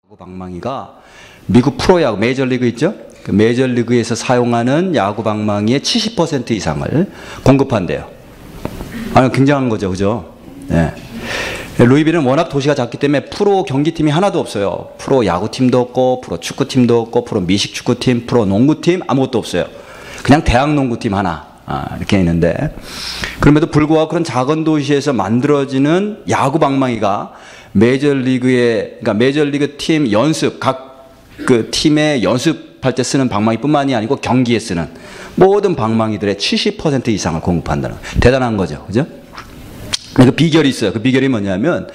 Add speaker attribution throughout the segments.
Speaker 1: 야구 방망이가 미국 프로야구 메이저리그 있죠? 그 메이저리그에서 사용하는 야구 방망이의 70% 이상을 공급한대요. 아니, 굉장한 거죠, 그죠? 네. 루이빌은 워낙 도시가 작기 때문에 프로 경기팀이 하나도 없어요. 프로 야구팀도 없고, 프로 축구팀도 없고, 프로 미식축구팀, 프로 농구팀 아무것도 없어요. 그냥 대학 농구팀 하나 이렇게 있는데, 그럼에도 불구하고 그런 작은 도시에서 만들어지는 야구 방망이가 그러니까 메이저리그 팀 연습, 각 그 팀의 연습할 때 쓰는 방망이뿐만이 아니고 경기에 쓰는 모든 방망이들의 70% 이상을 공급한다는, 대단한 거죠, 그죠? 그 비결이 있어요. 그 비결이 뭐냐면,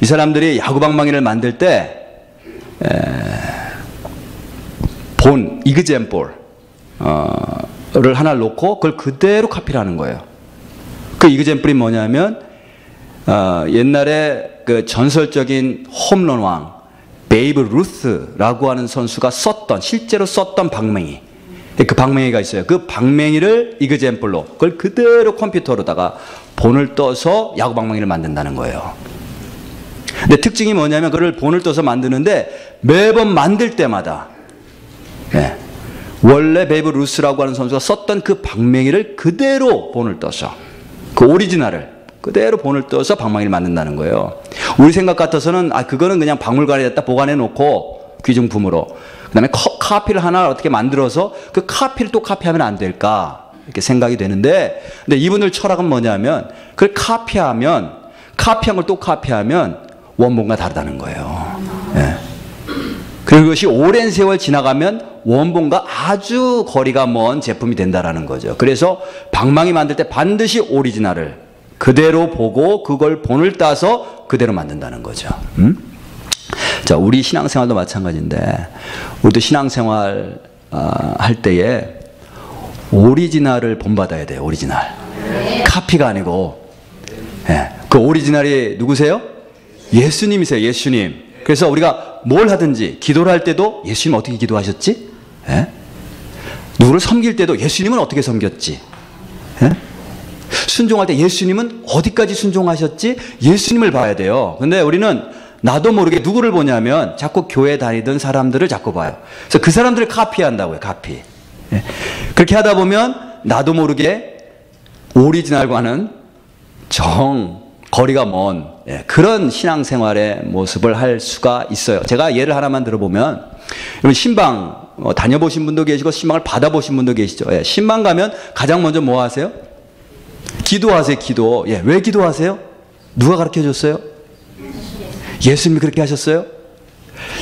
Speaker 1: 이 사람들이 야구 방망이를 만들 때 본 이그젠볼을 하나 놓고 그걸 그대로 카피를 하는 거예요. 그 이그젠볼이 뭐냐면, 옛날에 그 전설적인 홈런 왕 베이브 루스라고 하는 선수가 실제로 썼던 방망이, 그 방망이가 있어요. 그 방망이를 이그젠플로 그걸 그대로 컴퓨터로다가 본을 떠서 야구 방망이를 만든다는 거예요. 근데 특징이 뭐냐면, 그걸 본을 떠서 만드는데 매번 만들 때마다 원래 베이브 루스라고 하는 선수가 썼던 그 방망이를 그대로 본을 떠서, 그 오리지널을 그대로 본을 떠서 방망이를 만든다는 거예요. 우리 생각 같아서는 그거는 그냥 박물관에다 보관해 놓고 귀중품으로, 그 다음에 카피를 하나 어떻게 만들어서 그 카피를 또 카피하면 안 될까 이렇게 생각이 되는데, 근데 이분들 철학은 뭐냐면, 그걸 카피한 걸 또 카피하면 원본과 다르다는 거예요. 예. 그리고 그것이 오랜 세월 지나가면 원본과 아주 거리가 먼 제품이 된다라는 거죠. 그래서 방망이 만들 때 반드시 오리지널을 그대로 보고 그걸 본을 따서 그대로 만든다는 거죠. 자, 우리 신앙생활도 마찬가지인데, 우리도 신앙생활 할 때에 오리지널을 본받아야 돼요. 오리지널. 카피가 아니고. 그 오리지널이 누구세요? 예수님이세요. 예수님. 그래서 우리가 뭘 하든지, 기도를 할 때도 예수님 어떻게 기도하셨지? 누구를 섬길 때도 예수님은 어떻게 섬겼지? 순종할 때 예수님은 어디까지 순종하셨지? 예수님을 봐야 돼요. 근데 우리는 나도 모르게 누구를 보냐면 자꾸 교회 다니던 사람들을 자꾸 봐요. 그래서 그 사람들을 카피한다고요. 카피. 그렇게 하다 보면 나도 모르게 오리지널과는 거리가 먼 그런 신앙생활의 모습을 할 수가 있어요. 제가 예를 하나만 들어보면, 여러분 신방 다녀보신 분도 계시고 신방을 받아보신 분도 계시죠. 신방 가면 가장 먼저 뭐 하세요? 기도하세요. 기도. 왜 기도하세요? 누가 가르쳐 줬어요? 예수님이 그렇게 하셨어요?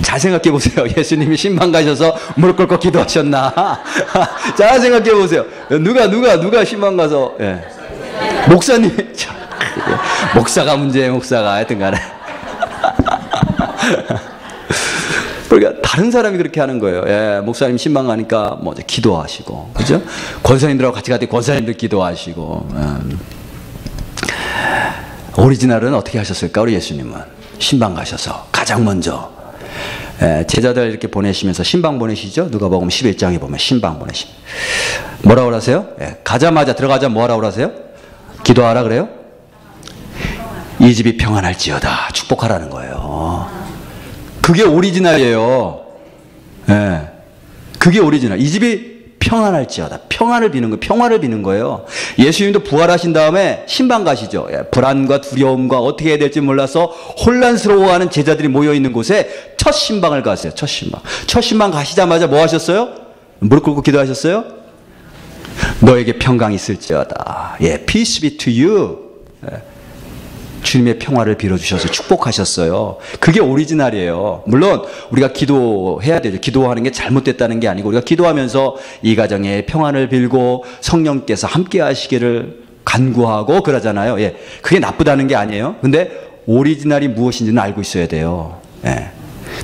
Speaker 1: 잘 생각해 보세요. 예수님이 신방 가셔서 무릎 꿇고 기도하셨나? 잘 생각해 보세요. 누가 신방 가서 목사님. 목사가 문제예요. 목사가 하여튼 간에. 그러니까 다른 사람이 그렇게 하는 거예요. 목사님 신방 가니까 뭐 기도하시고, 그죠? 권사님들하고 같이 갈 때 권사님들 기도하시고. 오리지널은 어떻게 하셨을까? 우리 예수님은 신방 가셔서 가장 먼저 제자들 이렇게 보내시면서 신방 보내시죠? 누가복음 11장에 보면 신방 보내십니다. 뭐라고 하세요? 가자마자 들어가자 뭐 하라고 하세요? 기도하라 그래요? 이 집이 평안할지어다. 축복하라는 거예요. 그게 오리지널이에요. 그게 오리지널. 이 집이 평안할지어다. 평안을 비는 거예요. 평화를 비는 거예요. 예수님도 부활하신 다음에 신방 가시죠. 불안과 두려움과 어떻게 해야 될지 몰라서 혼란스러워하는 제자들이 모여있는 곳에 첫 신방을 가세요. 첫 신방. 첫 신방 가시자마자 뭐 하셨어요? 무릎 꿇고 기도하셨어요? 너에게 평강이 있을지어다. Peace be to you. 주님의 평화를 빌어주셔서 축복하셨어요. 그게 오리지널이에요. 물론 우리가 기도해야 되죠. 기도하는 게 잘못됐다는 게 아니고, 우리가 기도하면서 이 가정에 평안을 빌고 성령께서 함께 하시기를 간구하고 그러잖아요. 그게 나쁘다는 게 아니에요. 근데 오리지널이 무엇인지는 알고 있어야 돼요.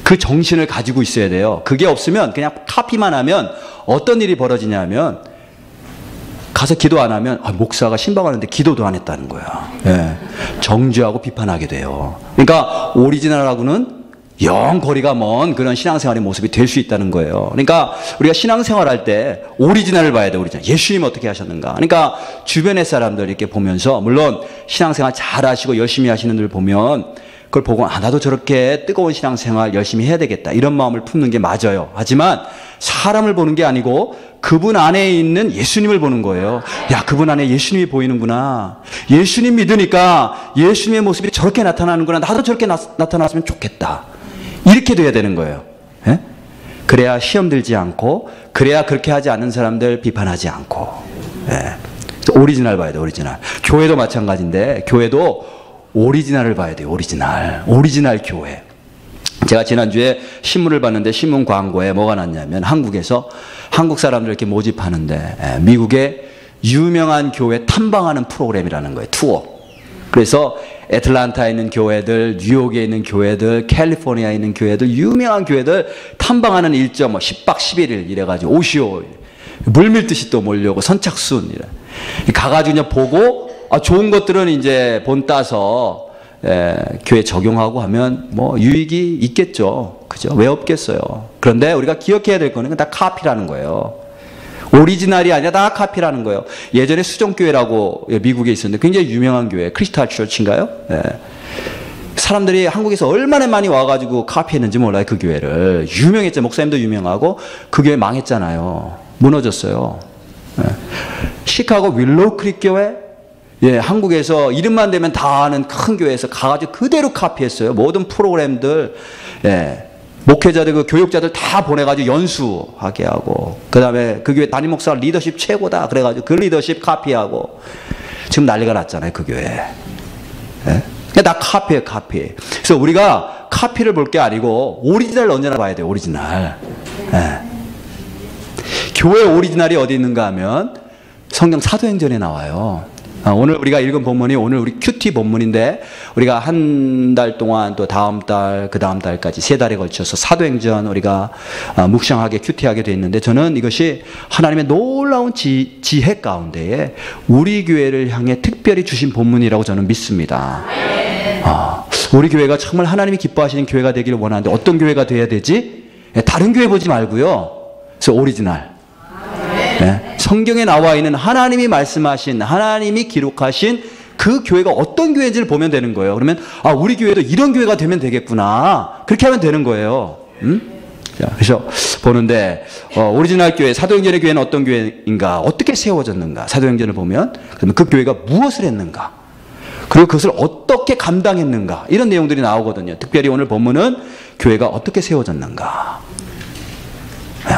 Speaker 1: 그 정신을 가지고 있어야 돼요. 그게 없으면 그냥 카피만 하면 어떤 일이 벌어지냐면, 가서 기도 안 하면 목사가 신방하는데 기도도 안 했다는 거야. 정죄하고 비판하게 돼요. 그러니까 오리지널하고는 영 거리가 먼 그런 신앙생활의 모습이 될 수 있다는 거예요. 그러니까 우리가 신앙생활 할 때 오리지널을 봐야 돼. 오리지널. 예수님 어떻게 하셨는가. 그러니까 주변의 사람들 이렇게 보면서, 물론 신앙생활 잘 하시고 열심히 하시는 분들 보면 그걸 보고 나도 저렇게 뜨거운 신앙생활 열심히 해야 되겠다 이런 마음을 품는 게 맞아요. 하지만 사람을 보는 게 아니고 그분 안에 있는 예수님을 보는 거예요. 야, 그분 안에 예수님이 보이는구나. 예수님 믿으니까 예수님의 모습이 저렇게 나타나는구나. 나도 저렇게 나타났으면 좋겠다. 이렇게 돼야 되는 거예요. 예? 그래야 시험 들지 않고, 그래야 그렇게 하지 않는 사람들 비판하지 않고. 예. 오리지널 봐야 돼, 오리지널. 교회도 마찬가지인데, 교회도 오리지널을 봐야 돼요, 오리지널 교회. 제가 지난주에 신문을 봤는데 신문 광고에 뭐가 났냐면 한국에서 한국 사람들 이렇게 모집하는데 미국의 유명한 교회 탐방하는 프로그램이라는 거예요. 투어. 그래서 애틀란타에 있는 교회들, 뉴욕에 있는 교회들, 캘리포니아에 있는 교회들, 유명한 교회들 탐방하는 일정, 뭐 10박 11일 이래가지고 오시오. 물밀듯이 또 몰려오고 선착순 이래. 가가지고 그냥 보고 좋은 것들은 이제 본 따서 교회 적용하고 하면 뭐 유익이 있겠죠. 그죠? 왜 없겠어요. 그런데 우리가 기억해야 될 거는 다 카피라는 거예요. 오리지널이 아니라 다 카피라는 거예요. 예전에 수정교회라고 미국에 있었는데 굉장히 유명한 교회, 크리스탈 처치인가요? 사람들이 한국에서 얼마나 많이 와가지고 카피했는지 몰라요. 그 교회를. 유명했죠. 목사님도 유명하고 그 교회 망했잖아요. 무너졌어요. 시카고 윌로우 크릭 교회, 한국에서 이름만 되면 다 아는 큰 교회에서 가가지고 그대로 카피했어요. 모든 프로그램들, 목회자들, 그 교육자들 다 보내가지고 연수하게 하고, 그 다음에 그 교회 담임 목사가 리더십 최고다. 그래가지고 그 리더십 카피하고, 지금 난리가 났잖아요. 그 교회. 다 카피해, 카피. 그래서 우리가 카피를 볼 게 아니고, 오리지널을 언제나 봐야 돼요, 오리지널. 교회 오리지널이 어디 있는가 하면, 성경 사도행전에 나와요. 오늘 우리가 읽은 본문이 오늘 우리 큐티 본문인데 우리가 한 달 동안 또 다음 달, 그 다음 달까지 3달에 걸쳐서 사도행전 우리가 묵상하게 큐티하게 돼 있는데 저는 이것이 하나님의 놀라운 지혜 가운데에 우리 교회를 향해 특별히 주신 본문이라고 저는 믿습니다. 우리 교회가 정말 하나님이 기뻐하시는 교회가 되기를 원하는데 어떤 교회가 돼야 되지? 다른 교회 보지 말고요. 그래서 오리지널. 성경에 나와 있는 하나님이 말씀하신, 하나님이 기록하신 그 교회가 어떤 교회인지를 보면 되는 거예요. 그러면 우리 교회도 이런 교회가 되면 되겠구나. 그렇게 하면 되는 거예요. 자, 그래서 보는데 오리지널 교회, 사도행전의 교회는 어떤 교회인가, 어떻게 세워졌는가, 사도행전을 보면 그러면 그 교회가 무엇을 했는가, 그리고 그것을 어떻게 감당했는가, 이런 내용들이 나오거든요. 특별히 오늘 본문은 교회가 어떻게 세워졌는가,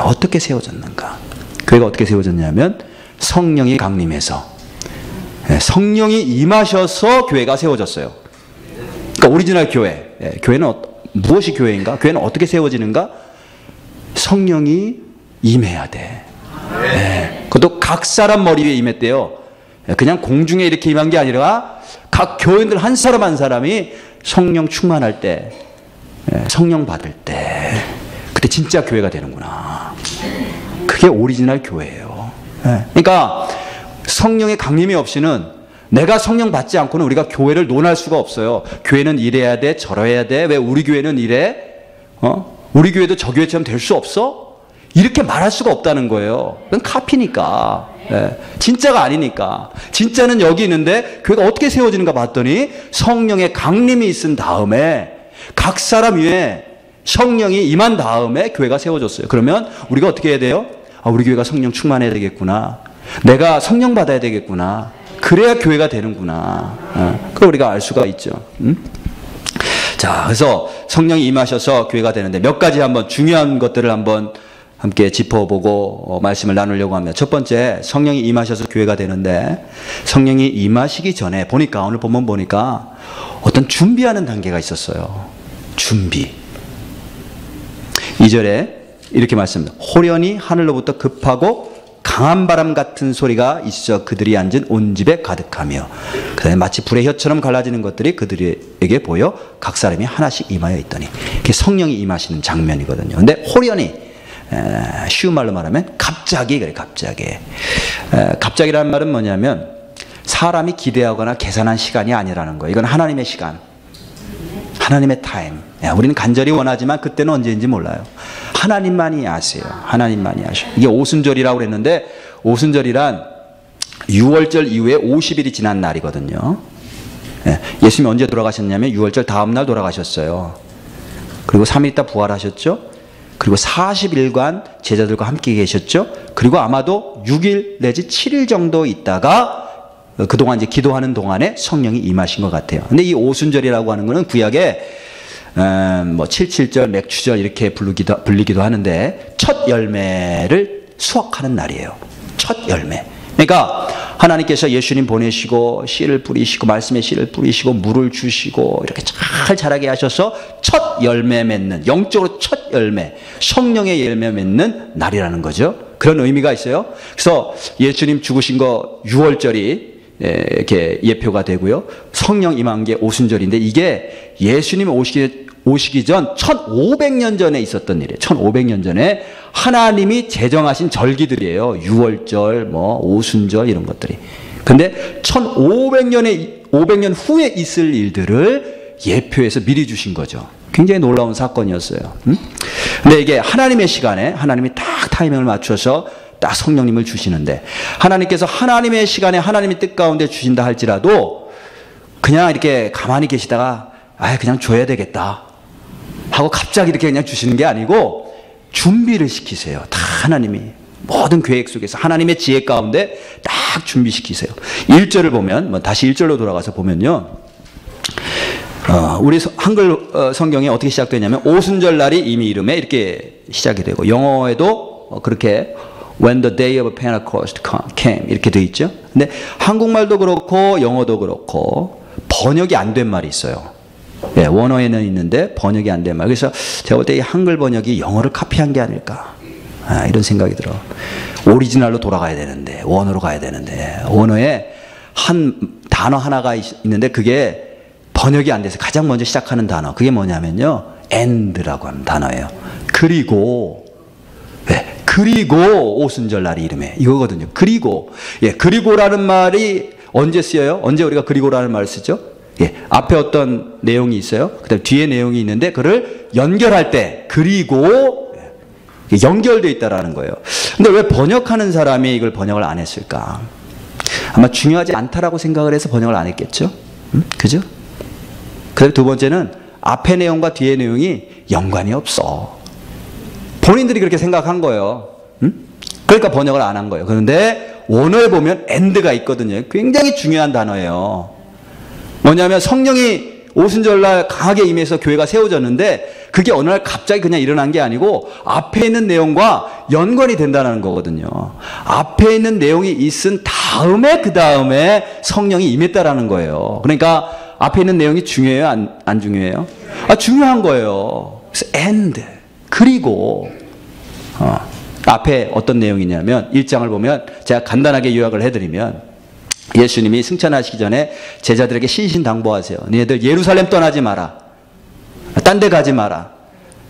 Speaker 1: 어떻게 세워졌는가. 교회가 어떻게 세워졌냐면 성령이 강림해서, 성령이 임하셔서 교회가 세워졌어요. 그러니까 오리지널 교회, 교회는 무엇이 교회인가? 교회는 어떻게 세워지는가? 성령이 임해야 돼. 그것도 각 사람 머리 위에 임했대요. 그냥 공중에 이렇게 임한 게 아니라 각 교인들 한 사람 한 사람이 성령 충만할 때, 성령 받을 때, 그때 진짜 교회가 되는구나. 그게 오리지널 교회예요. 그러니까 성령의 강림이 없이는, 내가 성령 받지 않고는 우리가 교회를 논할 수가 없어요. 교회는 이래야 돼, 저래야 돼. 왜 우리 교회는 이래? 우리 교회도 저 교회처럼 될 수 없어? 이렇게 말할 수가 없다는 거예요. 그건 카피니까. 진짜가 아니니까. 진짜는 여기 있는데 교회가 어떻게 세워지는가 봤더니 성령의 강림이 있은 다음에 각 사람 위에 성령이 임한 다음에 교회가 세워졌어요. 그러면 우리가 어떻게 해야 돼요? 우리 교회가 성령 충만해야 되겠구나. 내가 성령 받아야 되겠구나. 그래야 교회가 되는구나. 그걸 우리가 알 수가 있죠. 자, 그래서 성령이 임하셔서 교회가 되는데 몇 가지 한번 중요한 것들을 한번 함께 짚어보고 말씀을 나누려고 합니다. 첫 번째, 성령이 임하셔서 교회가 되는데 성령이 임하시기 전에 보니까, 오늘 본문 보니까 어떤 준비하는 단계가 있었어요. 준비. 2절에 이렇게 말씀합니다. 호련히 하늘로부터 급하고 강한 바람 같은 소리가 있어 그들이 앉은 온 집에 가득하며, 그 다음에 마치 불의 혀처럼 갈라지는 것들이 그들에게 보여 각 사람이 하나씩 임하여 있더니, 이게 성령이 임하시는 장면이거든요. 근데 호련히, 쉬운 말로 말하면 갑자기, 그래, 갑자기. 갑자기라는 말은 뭐냐면 사람이 기대하거나 계산한 시간이 아니라는 거예요. 이건 하나님의 시간, 하나님의 타임. 우리는 간절히 원하지만 그때는 언제인지 몰라요. 하나님만이 아세요. 하나님만이 아셔. 이게 오순절이라고 그랬는데, 오순절이란 6월절 이후에 50일이 지난 날이거든요. 예수님이 언제 돌아가셨냐면 6월절 다음날 돌아가셨어요. 그리고 3일 있다 부활하셨죠. 그리고 40일간 제자들과 함께 계셨죠. 그리고 아마도 6일 내지 7일 정도 있다가 그동안 이제 기도하는 동안에 성령이 임하신 것 같아요. 근데 이 오순절이라고 하는 거는 구약에 뭐 77절, 맥추절 이렇게 불리기도 하는데 첫 열매를 수확하는 날이에요. 첫 열매. 그러니까 하나님께서 예수님 보내시고 씨를 뿌리시고 말씀의 씨를 뿌리시고 물을 주시고 이렇게 잘 자라게 하셔서 첫 열매 맺는, 영적으로 첫 열매, 성령의 열매 맺는 날이라는 거죠. 그런 의미가 있어요. 그래서 예수님 죽으신 거 6월절이 이렇게 예표가 되고요. 성령 임한 게 오순절인데 이게 예수님 오시기 전 1500년 전에 있었던 일이에요. 1500년 전에 하나님이 제정하신 절기들이에요. 6월절, 뭐 오순절 이런 것들이. 근데 500년 후에 있을 일들을 예표해서 미리 주신 거죠. 굉장히 놀라운 사건이었어요. 근데 이게 하나님의 시간에 하나님이 딱 타이밍을 맞춰서 딱 성령님을 주시는데 하나님께서 하나님의 시간에 하나님의 뜻 가운데 주신다 할지라도 그냥 이렇게 가만히 계시다가 그냥 줘야 되겠다 하고 갑자기 이렇게 그냥 주시는 게 아니고 준비를 시키세요. 다 하나님이 모든 계획 속에서 하나님의 지혜 가운데 딱 준비시키세요. 1절을 보면 다시 1절로 돌아가서 보면요. 우리 한글 성경에 어떻게 시작되냐면 오순절 날이 이미 이름에 이렇게 시작이 되고 영어에도 그렇게 When the day of Pentecost came 이렇게 돼 있죠. 근데 한국말도 그렇고 영어도 그렇고 번역이 안 된 말이 있어요. 원어에는 있는데 번역이 안 된 말. 그래서 제가 볼 때 이 한글 번역이 영어를 카피한 게 아닐까 이런 생각이 들어. 오리지널로 돌아가야 되는데 원어로 가야 되는데 원어에 한 단어 하나가 있는데 그게 번역이 안 돼서 가장 먼저 시작하는 단어 그게 뭐냐면요 and라고 하는 단어예요. 그리고 그리고 오순절 날이 이름에 이거거든요. 그리고라는 말이 언제 쓰여요? 언제 우리가 그리고라는 말을 쓰죠? 앞에 어떤 내용이 있어요. 그다음 뒤에 내용이 있는데 그를 연결할 때 그리고 연결되어 있다라는 거예요. 근데 왜 번역하는 사람이 이걸 번역을 안 했을까? 아마 중요하지 않다라고 생각을 해서 번역을 안 했겠죠. 그죠? 그다음 두 번째는 앞에 내용과 뒤에 내용이 연관이 없어. 본인들이 그렇게 생각한 거예요. 그러니까 번역을 안 한 거예요. 그런데 원어에 보면 and가 있거든요. 굉장히 중요한 단어예요. 뭐냐면 성령이 오순절날 강하게 임해서 교회가 세워졌는데 그게 어느 날 갑자기 그냥 일어난 게 아니고 앞에 있는 내용과 연관이 된다는 거거든요. 앞에 있는 내용이 있은 다음에 그 다음에 성령이 임했다라는 거예요. 그러니까 앞에 있는 내용이 중요해요? 안 중요해요? 중요한 거예요. 그래서 and 그리고 앞에 어떤 내용이냐면 1장을 보면 제가 간단하게 요약을 해드리면 예수님이 승천하시기 전에 제자들에게 신신당부하세요. 너희들 예루살렘 떠나지 마라. 딴 데 가지 마라.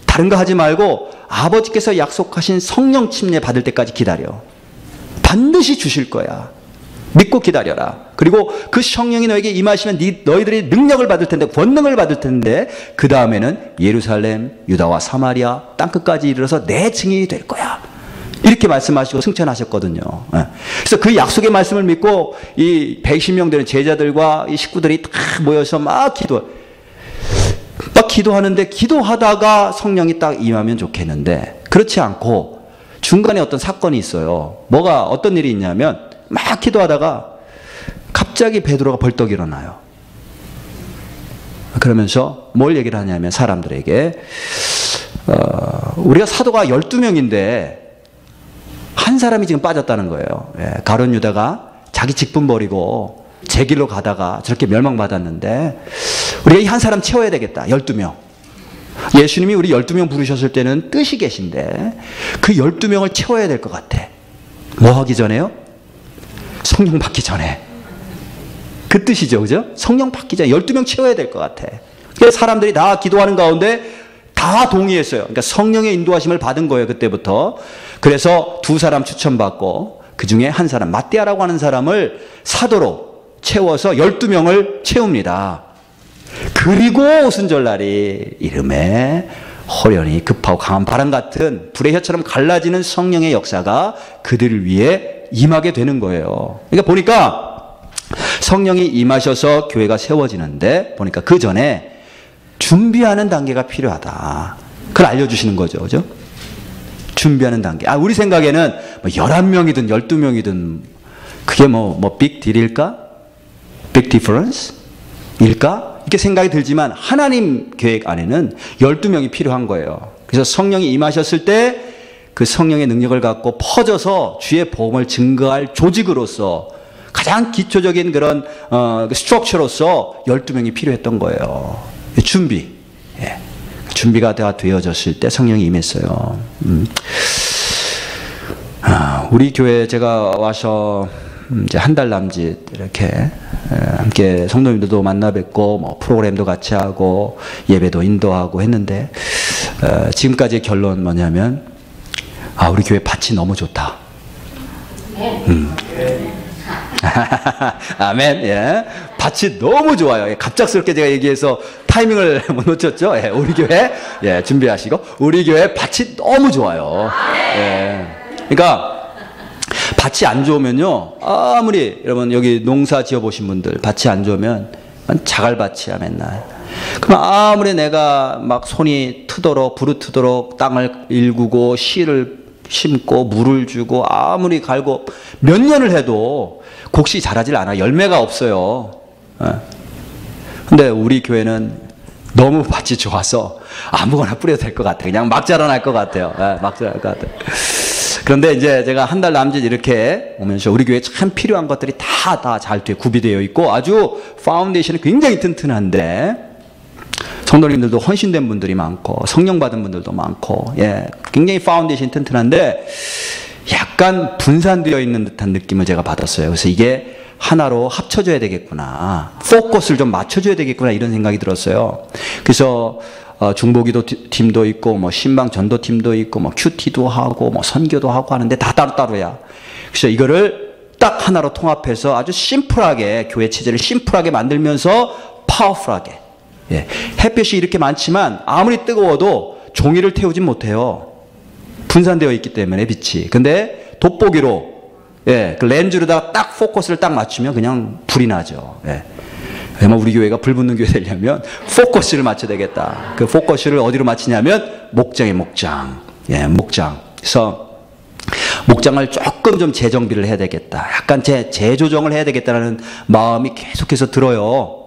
Speaker 1: 다른 거 하지 말고 아버지께서 약속하신 성령 침례 받을 때까지 기다려. 반드시 주실 거야. 믿고 기다려라. 그리고 그 성령이 너에게 임하시면 너희들이 능력을 받을 텐데 권능을 받을 텐데 그 다음에는 예루살렘, 유다와 사마리아 땅끝까지 이르러서 내 증인이 될 거야. 이렇게 말씀하시고 승천하셨거든요. 그래서 그 약속의 말씀을 믿고 이 120명 되는 제자들과 이 식구들이 다 모여서 막 기도하는데 기도하다가 성령이 딱 임하면 좋겠는데 그렇지 않고 중간에 어떤 사건이 있어요. 어떤 일이 있냐면 막 기도하다가 갑자기 베드로가 벌떡 일어나요. 그러면서 뭘 얘기를 하냐면 사람들에게 우리가 사도가 12명인데 한 사람이 지금 빠졌다는 거예요. 가룟 유다가 자기 직분 버리고 제 길로 가다가 저렇게 멸망받았는데 우리가 이 한 사람 채워야 되겠다. 12명. 예수님이 우리 12명 부르셨을 때는 뜻이 계신데 그 12명을 채워야 될 것 같아. 뭐 하기 전에요? 성령 받기 전에. 그 뜻이죠. 그죠? 성령 받기 전에 12명 채워야 될 것 같아. 그래서 사람들이 다 기도하는 가운데 다 동의했어요. 그러니까 성령의 인도하심을 받은 거예요. 그때부터. 그래서 두 사람 추천받고 그 중에 한 사람 마띠아라고 하는 사람을 사도로 채워서 12명을 채웁니다. 그리고 오순절날이 이름에 호련히 급하고 강한 바람 같은 불의 혀처럼 갈라지는 성령의 역사가 그들을 위해 임하게 되는 거예요. 그러니까 보니까 성령이 임하셔서 교회가 세워지는데 보니까 그 전에 준비하는 단계가 필요하다. 그걸 알려주시는 거죠. 그죠? 준비하는 단계. 우리 생각에는 뭐 11명이든 12명이든 그게 빅 딜일까? 빅 디퍼런스? 일까? 이렇게 생각이 들지만 하나님 계획 안에는 12명이 필요한 거예요. 그래서 성령이 임하셨을 때 그 성령의 능력을 갖고 퍼져서 주의 복음을 증거할 조직으로서 가장 기초적인 그런 스트럭처로서 12명이 필요했던 거예요. 준비. 예. 준비가 다 되어졌을 때 성령이 임했어요. 우리 교회 제가 와서 이제 한 달 남짓 이렇게 함께 성도님들도 만나 뵙고 뭐 프로그램도 같이 하고 예배도 인도하고 했는데 지금까지의 결론 뭐냐면 우리 교회 밭이 너무 좋다. 아멘. 예. 밭이 너무 좋아요. 갑작스럽게 제가 얘기해서 타이밍을 못 놓쳤죠. 예. 우리 교회 준비하시고 우리 교회 밭이 너무 좋아요. 예. 그러니까 밭이 안 좋으면요, 아무리 여러분 여기 농사 지어 보신 분들 밭이 안 좋으면 자갈밭이야 맨날. 그럼 아무리 내가 막 손이 트도록 부르트도록 땅을 일구고 씨를 심고 물을 주고 아무리 갈고 몇 년을 해도 곡식이 자라질 않아. 열매가 없어요. 근데 우리 교회는 너무 밭이 좋아서 아무거나 뿌려도 될 것 같아. 그냥 막 자라날 것 같아요. 막 자라날 것 같아요. 그런데 이제 제가 한 달 남짓 이렇게 오면서 우리 교회에 참 필요한 것들이 다 잘 구비되어 있고 아주 파운데이션이 굉장히 튼튼한데 성도님들도 헌신된 분들이 많고 성령 받은 분들도 많고 굉장히 파운데이션이 튼튼한데 약간 분산되어 있는 듯한 느낌을 제가 받았어요. 그래서 이게 하나로 합쳐져야 되겠구나. 포커스를 좀 맞춰줘야 되겠구나 이런 생각이 들었어요. 그래서 중보기도 팀도 있고 뭐 신방 전도 팀도 있고 뭐 큐티도 하고 뭐 선교도 하고 하는데 다 따로따로야. 그래서 이거를 딱 하나로 통합해서 아주 심플하게 교회 체제를 심플하게 만들면서 파워풀하게. 햇볕이 이렇게 많지만 아무리 뜨거워도 종이를 태우진 못해요. 분산되어 있기 때문에 빛이. 근데 돋보기로 그 렌즈로다가 딱 포커스를 딱 맞추면 그냥 불이 나죠. 아마 우리 교회가 불 붙는 교회 되려면 포커스를 맞춰야 되겠다. 그 포커스를 어디로 맞추냐면 목장에 목장. 목장. 그래서 목장을 조금 좀 재정비를 해야 되겠다. 약간 재조정을 해야 되겠다라는 마음이 계속해서 들어요.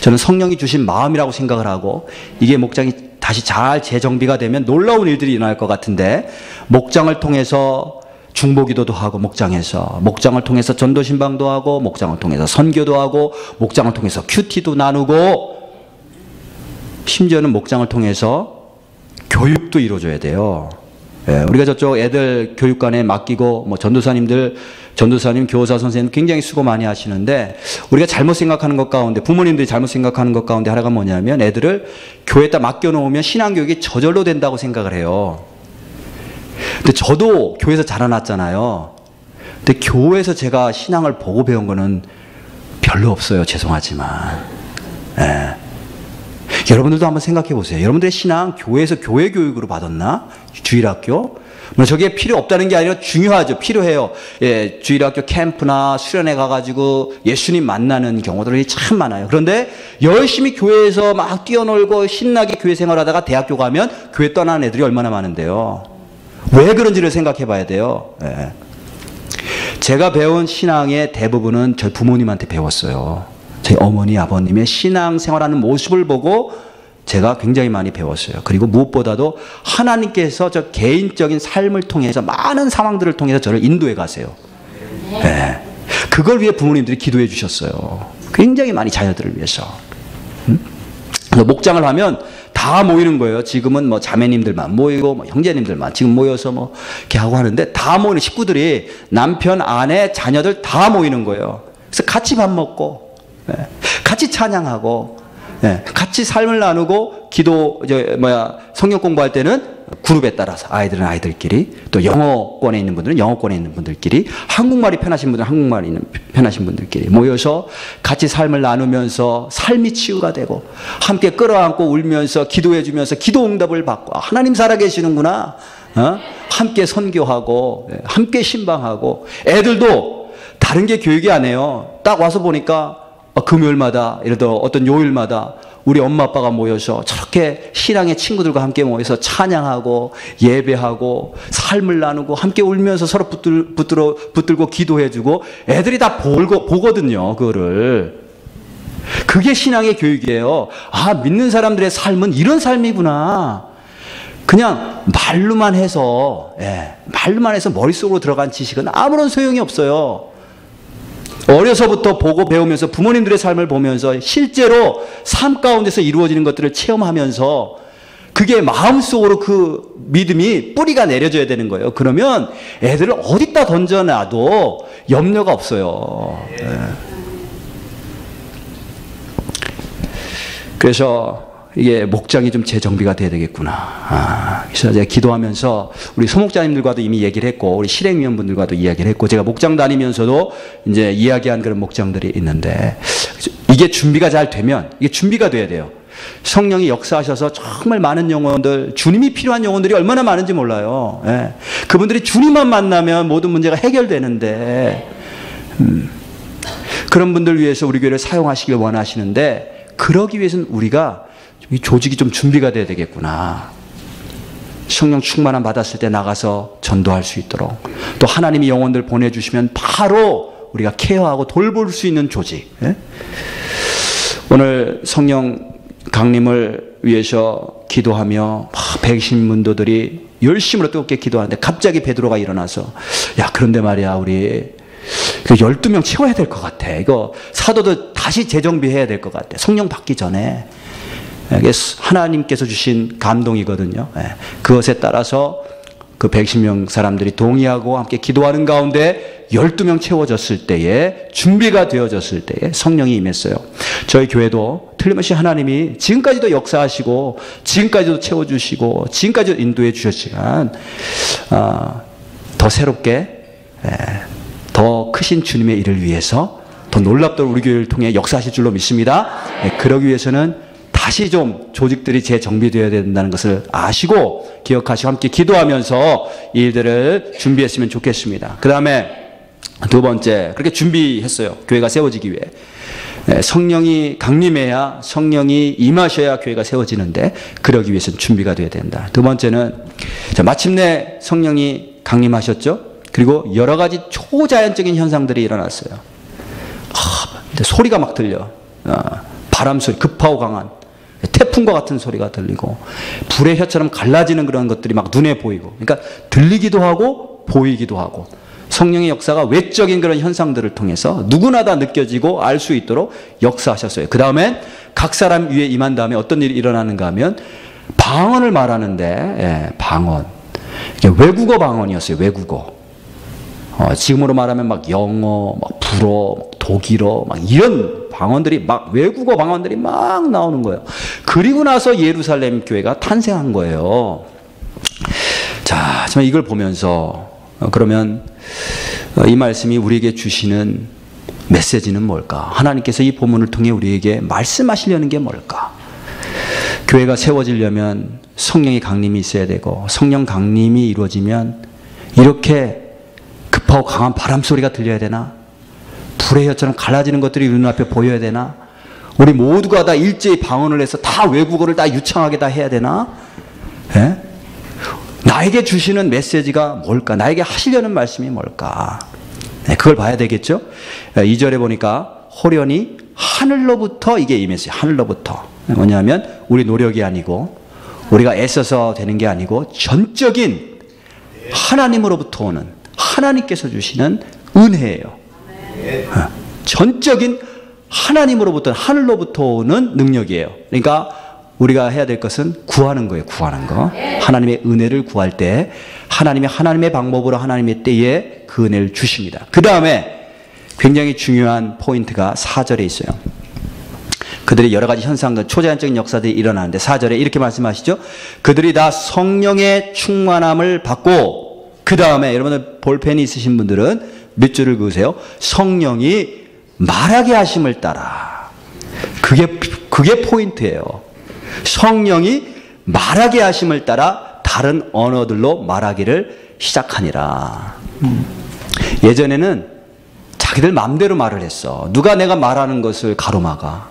Speaker 1: 저는 성령이 주신 마음이라고 생각을 하고 이게 목장이 다시 잘 재정비가 되면 놀라운 일들이 일어날 것 같은데 목장을 통해서 중보기도도 하고 목장을 통해서 전도신방도 하고 목장을 통해서 선교도 하고 목장을 통해서 큐티도 나누고 심지어는 목장을 통해서 교육도 이루어져야 돼요. 우리가 저쪽 애들 교육관에 맡기고 뭐 전도사님, 교사 선생님 굉장히 수고 많이 하시는데 우리가 잘못 생각하는 것 가운데 부모님들이 잘못 생각하는 것 가운데 하나가 뭐냐면 애들을 교회에다 맡겨놓으면 신앙교육이 저절로 된다고 생각을 해요. 근데 저도 교회에서 자라났잖아요. 근데 교회에서 제가 신앙을 보고 배운 거는 별로 없어요. 죄송하지만. 여러분들도 한번 생각해 보세요. 여러분들의 신앙 교회에서 교회 교육으로 받았나? 주일학교? 물론 저게 필요 없다는 게 아니라 중요하죠. 필요해요. 주일학교 캠프나 수련회 가가지고 예수님 만나는 경우들이 참 많아요. 그런데 열심히 교회에서 막 뛰어놀고 신나게 교회 생활하다가 대학교 가면 교회 떠나는 애들이 얼마나 많은데요. 왜 그런지를 생각해 봐야 돼요. 제가 배운 신앙의 대부분은 저희 부모님한테 배웠어요. 저희 어머니, 아버님의 신앙 생활하는 모습을 보고 제가 굉장히 많이 배웠어요. 그리고 무엇보다도 하나님께서 저 개인적인 삶을 통해서 많은 상황들을 통해서 저를 인도해 가세요. 그걸 위해 부모님들이 기도해 주셨어요. 굉장히 많이 자녀들을 위해서. 목장을 하면 다 모이는 거예요. 지금은 뭐 자매님들만 모이고 뭐 형제님들만 지금 모여서 뭐 이렇게 하고 하는데 다 모이는 식구들이 남편, 아내, 자녀들 다 모이는 거예요. 그래서 같이 밥 먹고 같이 찬양하고 같이 삶을 나누고 성경 공부할 때는 그룹에 따라서 아이들은 아이들끼리 또 영어권에 있는 분들은 영어권에 있는 분들끼리 한국말이 편하신 분들은 한국말이 편하신 분들끼리 모여서 같이 삶을 나누면서 삶이 치유가 되고 함께 끌어안고 울면서 기도해 주면서 기도 응답을 받고 하나님 살아계시는구나. 함께 선교하고 함께 신방하고 애들도 다른 게 교육이 아니에요. 딱 와서 보니까 금요일마다 예를 들어 어떤 요일마다 우리 엄마 아빠가 모여서 저렇게 신앙의 친구들과 함께 모여서 찬양하고 예배하고 삶을 나누고 함께 울면서 서로 붙들고 기도해주고 애들이 다 보거든요. 그거를. 그게 신앙의 교육이에요. 아, 믿는 사람들의 삶은 이런 삶이구나. 그냥 말로만 해서 머릿속으로 들어간 지식은 아무런 소용이 없어요. 어려서부터 보고 배우면서 부모님들의 삶을 보면서 실제로 삶 가운데서 이루어지는 것들을 체험하면서 그게 마음속으로 그 믿음이 뿌리가 내려져야 되는 거예요. 그러면 애들을 어디다 던져놔도 염려가 없어요. 그래서 이게 목장이 좀 재정비가 돼야 되겠구나. 그래서 제가 기도하면서 우리 소목자님들과도 이미 얘기를 했고, 우리 실행위원분들과도 이야기를 했고, 제가 목장 다니면서도 이제 이야기한 그런 목장들이 있는데, 이게 준비가 잘 되면, 이게 준비가 돼야 돼요. 성령이 역사하셔서 정말 많은 영혼들, 주님이 필요한 영혼들이 얼마나 많은지 몰라요. 그분들이 주님만 만나면 모든 문제가 해결되는데, 그런 분들 위해서 우리 교회를 사용하시길 원하시는데, 그러기 위해서는 우리가 이 조직이 좀 준비가 돼야 되겠구나. 성령 충만함 받았을 때 나가서 전도할 수 있도록, 또 하나님이 영혼들 보내주시면 바로 우리가 케어하고 돌볼 수 있는 조직. 오늘 성령 강림을 위해서 기도하며 백신문도들이 열심으로 뜨겁게 기도하는데 갑자기 베드로가 일어나서, 야, 그런데 말이야, 우리 12명 채워야 될 것 같아. 이거 사도도 다시 재정비해야 될 것 같아. 성령 받기 전에. 이게 하나님께서 주신 감동이거든요. 그것에 따라서 그 110명 사람들이 동의하고 함께 기도하는 가운데 12명 채워졌을 때에, 준비가 되어졌을 때에 성령이 임했어요. 저희 교회도 틀림없이 하나님이 지금까지도 역사하시고 지금까지도 채워주시고 지금까지도 인도해 주셨지만 더 새롭게 더 크신 주님의 일을 위해서 더 놀랍도록 우리 교회를 통해 역사하실 줄로 믿습니다. 그러기 위해서는 다시 좀 조직들이 재정비되어야 된다는 것을 아시고 기억하시고 함께 기도하면서 이 일들을 준비했으면 좋겠습니다. 그 다음에 두 번째, 그렇게 준비했어요. 교회가 세워지기 위해. 성령이 강림해야, 성령이 임하셔야 교회가 세워지는데, 그러기 위해서는 준비가 되어야 된다. 두 번째는, 마침내 성령이 강림하셨죠. 그리고 여러 가지 초자연적인 현상들이 일어났어요. 소리가 막 들려. 바람 소리, 급하고 강한 태풍과 같은 소리가 들리고, 불의 혀처럼 갈라지는 그런 것들이 막 눈에 보이고, 그러니까 들리기도 하고 보이기도 하고, 성령의 역사가 외적인 그런 현상들을 통해서 누구나 다 느껴지고 알 수 있도록 역사하셨어요. 그 다음엔 각 사람 위에 임한 다음에 어떤 일이 일어나는가 하면 방언을 말하는데, 방언, 외국어 방언이었어요. 외국어. 지금으로 말하면 막 영어, 막 불어, 독일어, 막 이런 방언들이 막, 외국어 방언들이 막 나오는 거예요. 그리고 나서 예루살렘 교회가 탄생한 거예요. 자, 정말 이걸 보면서 그러면 이 말씀이 우리에게 주시는 메시지는 뭘까? 하나님께서 이 본문을 통해 우리에게 말씀하시려는 게 뭘까? 교회가 세워지려면 성령의 강림이 있어야 되고, 성령 강림이 이루어지면 이렇게 급하고 강한 바람 소리가 들려야 되나? 불의 혀처럼 갈라지는 것들이 눈앞에 보여야 되나? 우리 모두가 다 일제히 방언을 해서 다 외국어를 다 유창하게 다 해야 되나? 나에게 주시는 메시지가 뭘까? 나에게 하시려는 말씀이 뭘까? 그걸 봐야 되겠죠? 2절에 보니까 호련히 하늘로부터 이게 임했어요. 하늘로부터. 뭐냐면 우리 노력이 아니고 우리가 애써서 되는 게 아니고 전적인 하나님으로부터 오는, 하나님께서 주시는 은혜예요. 전적인 하나님으로부터, 하늘로부터 오는 능력이에요. 그러니까 우리가 해야 될 것은 구하는 거예요. 구하는 거. 하나님의 은혜를 구할 때 하나님의 방법으로 하나님의 때에 그 은혜를 주십니다. 그 다음에 굉장히 중요한 포인트가 4절에 있어요. 그들이 여러 가지 현상들, 초자연적인 역사들이 일어나는데 4절에 이렇게 말씀하시죠. 그들이 다 성령의 충만함을 받고, 그 다음에 여러분들 볼펜이 있으신 분들은 밑줄을 그으세요. 성령이 말하게 하심을 따라. 그게 포인트예요. 성령이 말하게 하심을 따라 다른 언어들로 말하기를 시작하니라. 예전에는 자기들 마음대로 말을 했어. 누가 내가 말하는 것을 가로막아.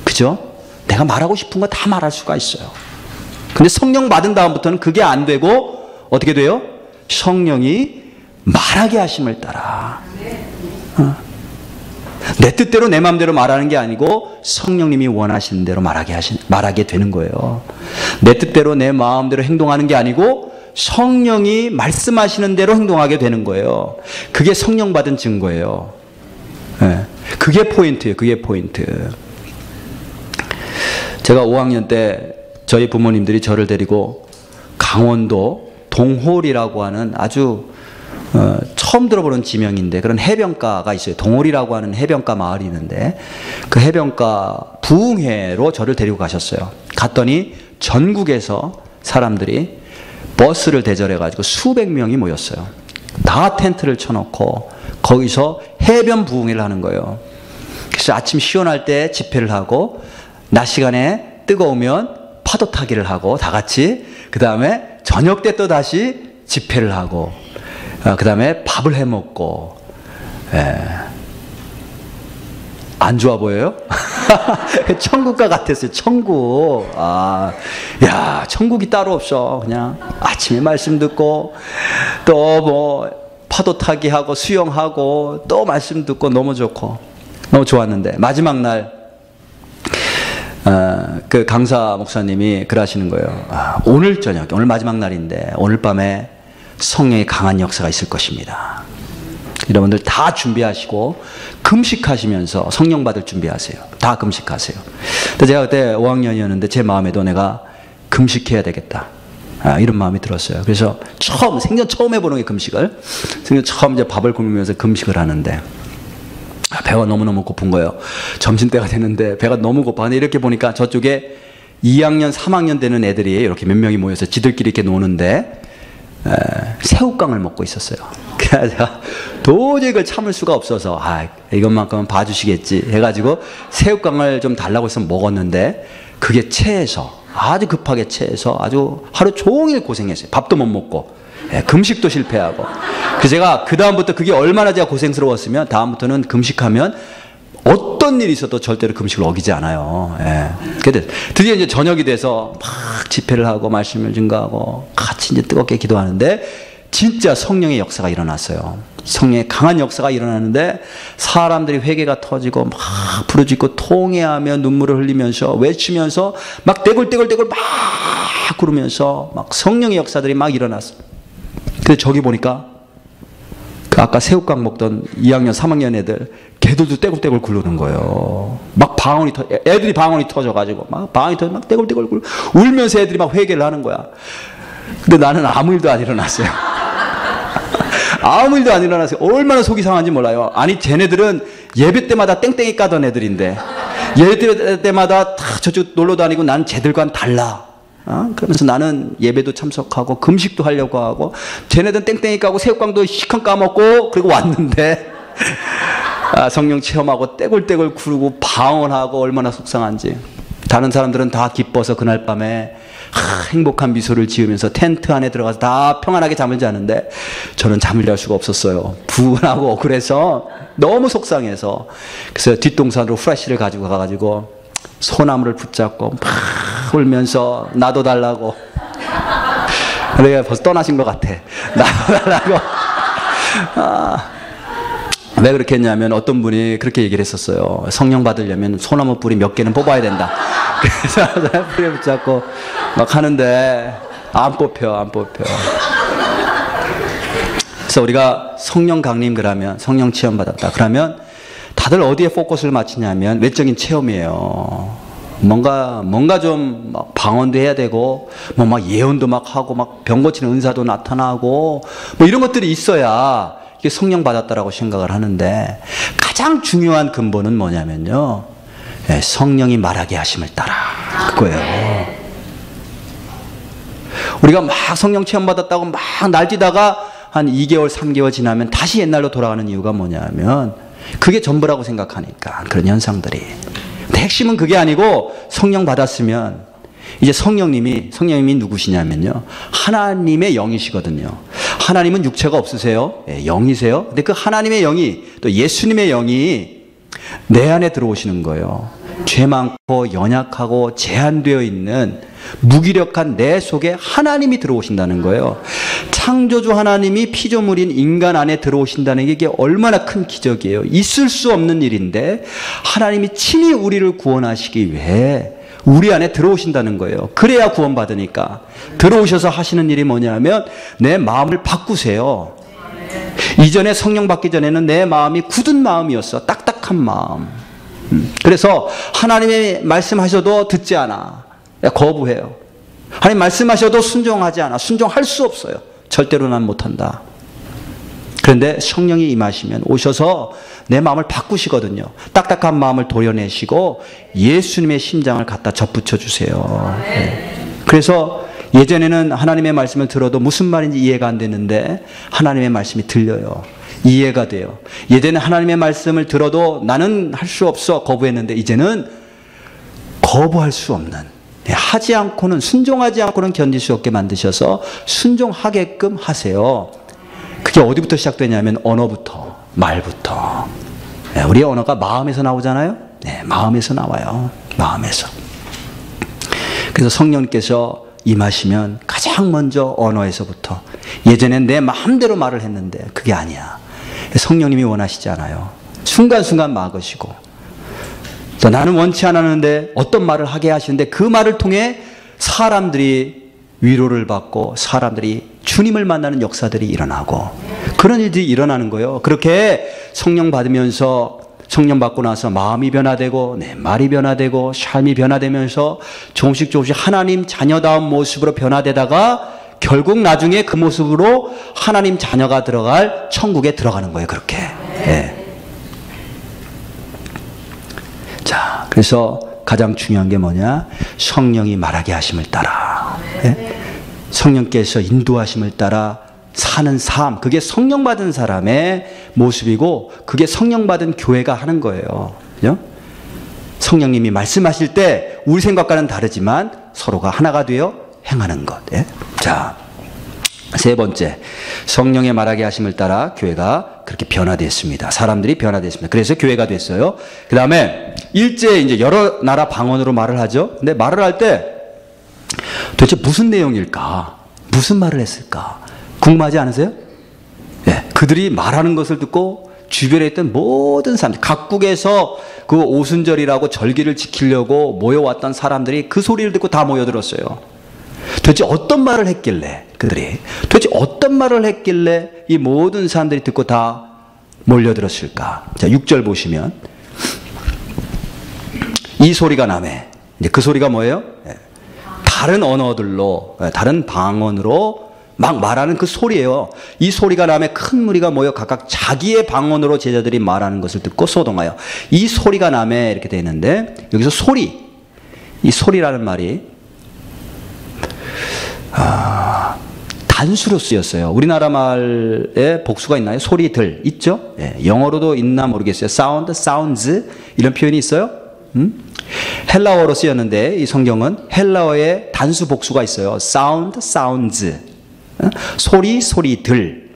Speaker 1: 그죠? 내가 말하고 싶은 거 다 말할 수가 있어요. 근데 성령 받은 다음부터는 그게 안 되고 어떻게 돼요? 성령이 말하게 하심을 따라. 내 뜻대로 내 마음대로 말하는 게 아니고 성령님이 원하시는 대로 말하게 되는 거예요. 내 뜻대로 내 마음대로 행동하는 게 아니고 성령이 말씀하시는 대로 행동하게 되는 거예요. 그게 성령 받은 증거예요. 그게 포인트예요. 그게 포인트. 제가 5학년 때 저희 부모님들이 저를 데리고 강원도 동홀이라고 하는 아주 처음 들어보는 지명인데 그런 해변가가 있어요. 동홀이라고 하는 해변가 마을이 있는데 그 해변가 부흥회로 저를 데리고 가셨어요. 갔더니 전국에서 사람들이 버스를 대절해가지고 수백 명이 모였어요. 다 텐트를 쳐놓고 거기서 해변 부흥회를 하는 거예요. 그래서 아침 시원할 때 집회를 하고 낮 시간에 뜨거우면 파도 타기를 하고 다 같이 그 다음에 저녁 때 또 다시 집회를 하고 그 다음에 밥을 해 먹고. 안 좋아 보여요? 천국과 같았어요. 천국. 야, 천국이 따로 없어. 그냥 아침에 말씀 듣고 또 뭐 파도 타기 하고 수영하고 또 말씀 듣고 너무 좋고 너무 좋았는데 마지막 날 그 강사 목사님이 그러시는 거예요. 오늘 저녁, 오늘 마지막 날인데 오늘 밤에 성령의 강한 역사가 있을 것입니다. 여러분들 다 준비하시고 금식하시면서 성령 받을 준비하세요. 다 금식하세요. 근데 제가 그때 5학년이었는데 제 마음에도 내가 금식해야 되겠다. 이런 마음이 들었어요. 그래서 생전 처음 해보는 게 금식을. 생전 처음 이제 밥을 굶으면서 금식을 하는데 배가 너무너무 고픈 거예요. 점심때가 됐는데 배가 너무 고파. 근데 이렇게 보니까 저쪽에 2학년, 3학년 되는 애들이 이렇게 몇 명이 모여서 지들끼리 이렇게 노는데 새우깡을 먹고 있었어요. 그래서 제가 도저히 그걸 참을 수가 없어서 이것만큼은 봐주시겠지 해가지고 새우깡을 좀 달라고 해서 먹었는데 그게 체해서 아주 급하게 체해서 아주 하루 종일 고생했어요. 밥도 못 먹고 금식도 실패하고. 그래서 제가 그 다음부터 그게 얼마나 제가 고생스러웠으면 다음부터는 금식하면 어떤 일이 있어도 절대로 금식을 어기지 않아요. 근데 드디어 이제 저녁이 돼서 막 집회를 하고 말씀을 증거하고 같이 이제 뜨겁게 기도하는데 진짜 성령의 역사가 일어났어요. 성령의 강한 역사가 일어나는데 사람들이 회개가 터지고 막 부르짖고 통회하며 눈물을 흘리면서 외치면서 막 떼굴떼굴떼굴 막 구르면서 막 성령의 역사들이 막 일어났어요. 근데 저기 보니까 그 아까 새우깡 먹던 2학년 3학년 애들 걔들도 떼굴떼굴 굴르는 거예요. 막 애들이 방언이 터져가지고 막 방언이 터져 막 떼굴떼굴 울면서 애들이 막 회개를 하는 거야. 근데 나는 아무 일도 안 일어났어요. 아무 일도 안 일어났어요. 얼마나 속이 상한지 몰라요. 아니 쟤네들은 예배 때마다 땡땡이 까던 애들인데 예배 때마다 다 저쪽 놀러 다니고 난 쟤들과는 달라. 그러면서 나는 예배도 참석하고 금식도 하려고 하고 쟤네들은 땡땡이 까고 새우깡도 시컷 까먹고 그리고 왔는데 성령 체험하고 떼굴떼굴 구르고 방언하고 얼마나 속상한지. 다른 사람들은 다 기뻐서 그날 밤에 행복한 미소를 지으면서 텐트 안에 들어가서 다 평안하게 잠을 자는데 저는 잠을 잘 수가 없었어요. 부근하고 그래서 너무 속상해서. 그래서 뒷동산으로 후라시를 가지고 가가지고 소나무를 붙잡고 막 울면서 나도 달라고. 내가 벌써 떠나신 것 같아. 나도 달라고. 왜 그렇게 했냐면 어떤 분이 그렇게 얘기를 했었어요. 성령 받으려면 소나무 뿌리 몇 개는 뽑아야 된다. 그래서 뿌리 붙잡고 막 하는데 안 뽑혀. 그래서 우리가 성령 강림 그러면 성령 체험 받았다. 그러면 다들 어디에 포커스를 맞추냐면 외적인 체험이에요. 뭔가 좀 막 방언도 해야 되고 뭐 막 예언도 막 하고 막 병 고치는 은사도 나타나고 뭐 이런 것들이 있어야 이게 성령 받았다라고 생각을 하는데 가장 중요한 근본은 뭐냐면요. 성령이 말하게 하심을 따라 그거예요. 우리가 막 성령 체험 받았다고 막 날뛰다가 한 2개월 3개월 지나면 다시 옛날로 돌아가는 이유가 뭐냐면 그게 전부라고 생각하니까 그런 현상들이. 근데 핵심은 그게 아니고 성령 받았으면 이제 성령님이 누구시냐면요. 하나님의 영이시거든요. 하나님은 육체가 없으세요. 예, 영이세요. 근데 그 하나님의 영이 또 예수님의 영이 내 안에 들어오시는 거예요. 죄 많고 연약하고 제한되어 있는 무기력한 내 속에 하나님이 들어오신다는 거예요. 창조주 하나님이 피조물인 인간 안에 들어오신다는 게 이게 얼마나 큰 기적이에요. 있을 수 없는 일인데 하나님이 친히 우리를 구원하시기 위해 우리 안에 들어오신다는 거예요. 그래야 구원받으니까. 들어오셔서 하시는 일이 뭐냐면 내 마음을 바꾸세요. 이전에 성령 받기 전에는 내 마음이 굳은 마음이었어. 딱딱한 마음. 그래서 하나님의 말씀하셔도 듣지 않아. 거부해요. 하나님 말씀하셔도 순종하지 않아. 순종할 수 없어요. 절대로 난 못한다. 그런데 성령이 임하시면 오셔서 내 마음을 바꾸시거든요. 딱딱한 마음을 도려내시고 예수님의 심장을 갖다 접붙여 주세요. 네. 그래서 예전에는 하나님의 말씀을 들어도 무슨 말인지 이해가 안 됐는데 하나님의 말씀이 들려요. 이해가 돼요. 예전에 하나님의 말씀을 들어도 나는 할 수 없어 거부했는데 이제는 거부할 수 없는, 하지 않고는, 순종하지 않고는 견딜 수 없게 만드셔서 순종하게끔 하세요. 그게 어디부터 시작되냐면 언어부터, 말부터. 우리의 언어가 마음에서 나오잖아요. 네, 마음에서 나와요. 마음에서. 그래서 성령님께서 임하시면 가장 먼저 언어에서부터. 예전엔 내 마음대로 말을 했는데 그게 아니야. 성령님이 원하시지 않아요. 순간순간 막으시고 또 나는 원치 않았는데 어떤 말을 하게 하시는데 그 말을 통해 사람들이 위로를 받고 사람들이 주님을 만나는 역사들이 일어나고 그런 일들이 일어나는 거예요. 그렇게 성령 받으면서, 성령 받고 나서 마음이 변화되고 내 말이 변화되고 삶이 변화되면서 조금씩 하나님 자녀다운 모습으로 변화되다가 결국 나중에 그 모습으로 하나님 자녀가 들어갈 천국에 들어가는 거예요. 그렇게. 네. 자, 그래서 가장 중요한 게 뭐냐? 성령이 말하게 하심을 따라. 네? 성령께서 인도하심을 따라 사는 삶. 그게 성령 받은 사람의 모습이고 그게 성령 받은 교회가 하는 거예요. 그죠? 성령님이 말씀하실 때 우리 생각과는 다르지만 서로가 하나가 되어 행하는 것. 예? 자, 세 번째, 성령의 말하게 하심을 따라 교회가 그렇게 변화됐습니다. 사람들이 변화됐습니다. 그래서 교회가 됐어요. 그 다음에 일제 이제 여러 나라 방언으로 말을 하죠. 근데 말을 할 때 도대체 무슨 내용일까? 무슨 말을 했을까? 궁금하지 않으세요? 예, 그들이 말하는 것을 듣고 주변에 있던 모든 사람들, 각국에서 그 오순절이라고 절기를 지키려고 모여왔던 사람들이 그 소리를 듣고 다 모여들었어요. 도대체 어떤 말을 했길래 그들이 도대체 어떤 말을 했길래 이 모든 사람들이 듣고 다 몰려들었을까? 자, 6절 보시면 이 소리가 나매. 이제 그 소리가 뭐예요? 다른 언어들로, 다른 방언으로 막 말하는 그 소리예요. 이 소리가 나매 큰 무리가 모여 각각 자기의 방언으로 제자들이 말하는 것을 듣고 소동하여. 이 소리가 나매 이렇게 되어 있는데 여기서 소리, 이 소리라는 말이 단수로 쓰였어요. 우리나라 말에 복수가 있나요? 소리들 있죠? 예, 영어로도 있나 모르겠어요. 사운드, 사운즈 이런 표현이 있어요. 헬라어로 쓰였는데 이 성경은 헬라어에 단수 복수가 있어요. 사운드, 사운즈. 소리, 소리들.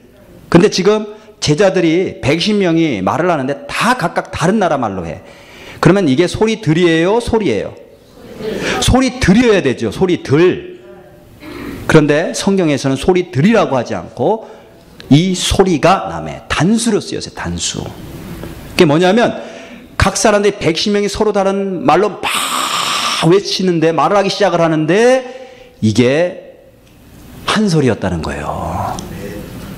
Speaker 1: 근데 지금 제자들이 110명이 말을 하는데 다 각각 다른 나라 말로 해. 그러면 이게 소리들이에요? 소리예요? 소리들이어야 되죠. 소리들. 그런데 성경에서는 소리들이라고 하지 않고 이 소리가 남의 단수로 쓰였어요. 단수. 그게 뭐냐면 각 사람들이 110명이 서로 다른 말로 막 외치는데 말을 하기 시작을 하는데 이게 한 소리였다는 거예요.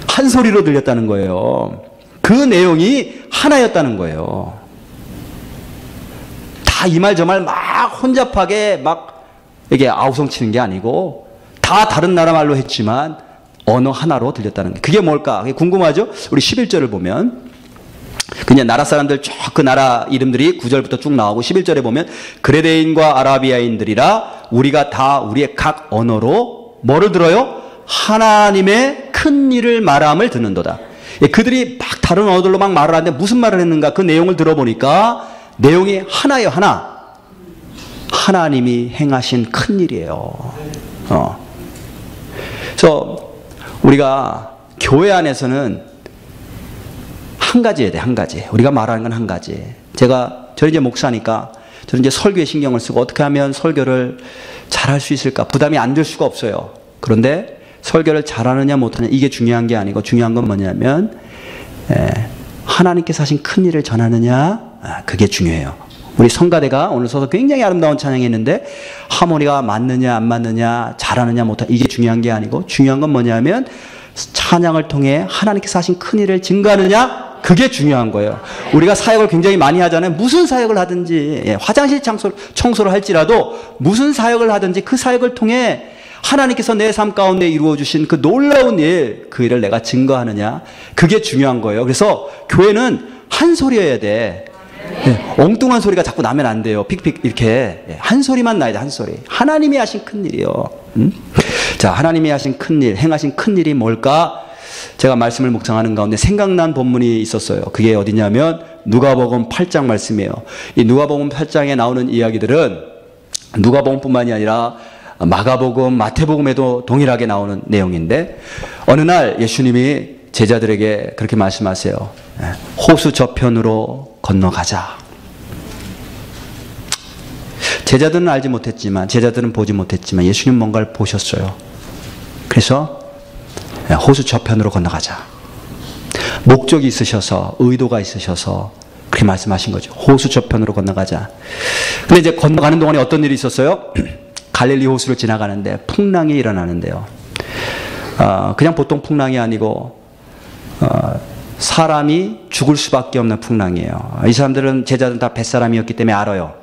Speaker 1: 한 소리로 들렸다는 거예요. 그 내용이 하나였다는 거예요. 다 이 말 저 말 막 혼잡하게 막 이게 아우성 치는 게 아니고 다 다른 나라 말로 했지만 언어 하나로 들렸다는 게 그게 뭘까? 그게 궁금하죠? 우리 11절을 보면 그냥 나라 사람들 쭉 그 나라 이름들이 9절부터 쭉 나오고 11절에 보면 그레데인과 아라비아인들이라 우리가 다 우리의 각 언어로 뭐를 들어요? 하나님의 큰 일을 말함을 듣는도다. 그들이 막 다른 언어들로 막 말을 하는데 무슨 말을 했는가? 그 내용을 들어보니까 내용이 하나예요. 하나. 하나님이 행하신 큰 일이에요. 그래서 우리가 교회 안에서는 한 가지여야 돼, 한 가지. 우리가 말하는 건 한 가지. 저는 이제 목사니까 저는 이제 설교에 신경을 쓰고 어떻게 하면 설교를 잘할 수 있을까? 부담이 안 될 수가 없어요. 그런데 설교를 잘하느냐 못하느냐 이게 중요한 게 아니고 중요한 건 뭐냐면 하나님께서 하신 큰 일을 전하느냐, 그게 중요해요. 우리 성가대가 오늘 서서 굉장히 아름다운 찬양했는데 하모니가 맞느냐 안 맞느냐 잘하느냐 못하느냐 이게 중요한 게 아니고 중요한 건 뭐냐면 찬양을 통해 하나님께서 하신 큰 일을 증거하느냐, 그게 중요한 거예요. 우리가 사역을 굉장히 많이 하잖아요. 무슨 사역을 하든지, 화장실 청소를 할지라도 무슨 사역을 하든지 그 사역을 통해 하나님께서 내 삶 가운데 이루어주신 그 놀라운 일, 그 일을 내가 증거하느냐, 그게 중요한 거예요. 그래서 교회는 한 소리여야 돼. 엉뚱한 소리가 자꾸 나면 안 돼요. 픽픽 이렇게 한 소리만 나야 돼. 한 소리. 하나님이 하신 큰 일이요. 자, 하나님이 하신 큰 일, 행하신 큰 일이 뭘까? 제가 말씀을 묵상하는 가운데 생각난 본문이 있었어요. 그게 어디냐면 누가복음 8장 말씀이에요. 이 누가복음 8장에 나오는 이야기들은 누가복음뿐만이 아니라 마가복음, 마태복음에도 동일하게 나오는 내용인데 어느 날 예수님이 제자들에게 그렇게 말씀하세요. 호수 저편으로 건너가자. 제자들은 알지 못했지만, 제자들은 보지 못했지만 예수님 뭔가를 보셨어요. 그래서 호수 저편으로 건너가자. 목적이 있으셔서, 의도가 있으셔서 그렇게 말씀하신 거죠. 호수 저편으로 건너가자. 근데 이제 건너가는 동안에 어떤 일이 있었어요? 갈릴리 호수를 지나가는데 풍랑이 일어나는데요. 그냥 보통 풍랑이 아니고 사람이 죽을 수밖에 없는 풍랑이에요. 이 사람들은, 제자들은 다 뱃사람이었기 때문에 알아요.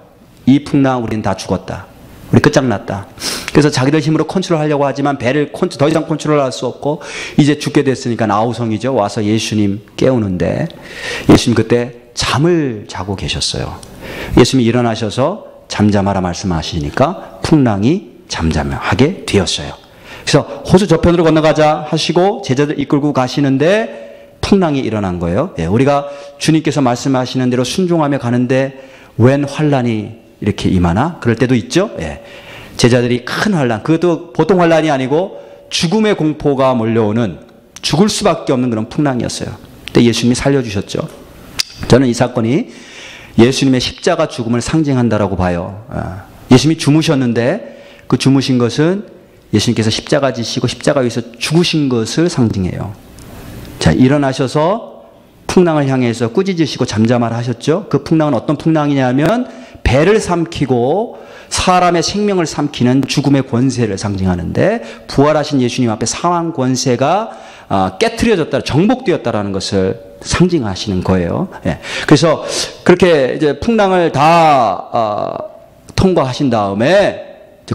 Speaker 1: 이 풍랑 우리는 다 죽었다. 우리 끝장났다. 그래서 자기들 힘으로 컨트롤하려고 하지만 배를 더 이상 컨트롤할 수 없고 이제 죽게 됐으니까 아우성이죠. 와서 예수님 깨우는데 예수님 그때 잠을 자고 계셨어요. 예수님이 일어나셔서 잠잠하라 말씀하시니까 풍랑이 잠잠하게 되었어요. 그래서 호수 저편으로 건너가자 하시고 제자들 이끌고 가시는데 풍랑이 일어난 거예요. 우리가 주님께서 말씀하시는 대로 순종하며 가는데 웬 환란이 이렇게 임하나? 그럴 때도 있죠. 제자들이 큰 환란, 그것도 보통 환란이 아니고 죽음의 공포가 몰려오는, 죽을 수밖에 없는 그런 풍랑이었어요. 그때 예수님이 살려주셨죠. 저는 이 사건이 예수님의 십자가 죽음을 상징한다라고 봐요. 예수님이 주무셨는데 그 주무신 것은 예수님께서 십자가 지시고 십자가 위에서 죽으신 것을 상징해요. 자, 일어나셔서 풍랑을 향해서 꾸짖으시고 잠잠하라 하셨죠. 그 풍랑은 어떤 풍랑이냐면 배를 삼키고 사람의 생명을 삼키는 죽음의 권세를 상징하는데 부활하신 예수님 앞에 사망 권세가 깨트려졌다, 정복되었다라는 것을 상징하시는 거예요. 그래서 그렇게 이제 풍랑을 다 통과하신 다음에